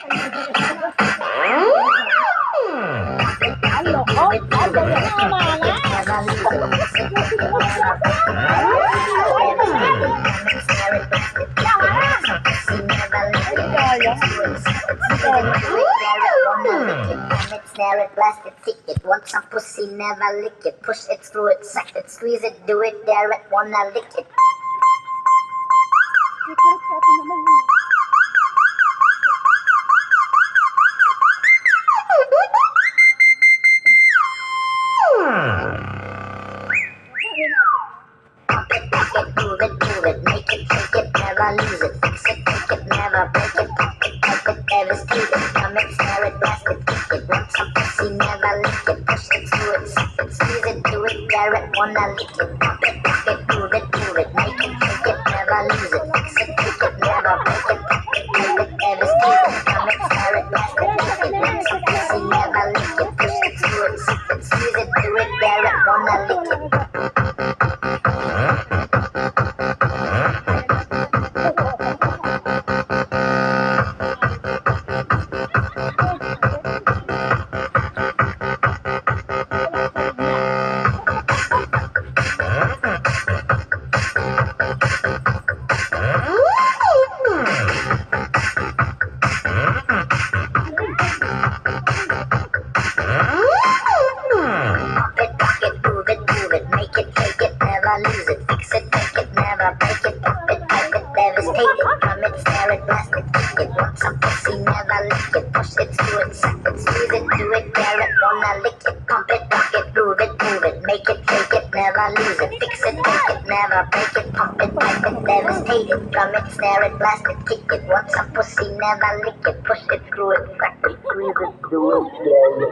Snare it, blast it, kick it. Want some pussy, never lick it. Push it, screw it, suck it, squeeze it, do it, dare it, wanna lick it. Move it, make it, take it, never lose it. Fix it, take it, never break it. Pop it, type it, devastate it. Drum it, snare it, blast it, kick it. Want some pussy, never lick it. Push it, screw it, suck it, squeeze it, do it, dare it, wanna lick it. Pop it, move it, make it, take it, never lose it. Fix it, take it, never break it. Pop it, type it, devastate it. Drum it, snare it, blast it, kick it. Want some pussy, never lick it. Push it, screw it, suck it, squeeze it, do it, dare it, wanna lick it. Move it, make it, take it, never lose it. Fix it, take it, never break it. Pop it, type it, devastate it. Drum it, snare it, blast it, kick it. Want some pussy, never lick it. Push it, screw it, suck it, squeeze it, do it, dare it, wanna lick it. Pump it, rock it, move it, make it, take it, never lose it. Fix it, take it, never break it. Pump it, type it, devastate it. Drum it, snare it, blast it, kick it. Want some pussy, never lick it. Push it, screw it, suck it, squeeze it, do it, dare it.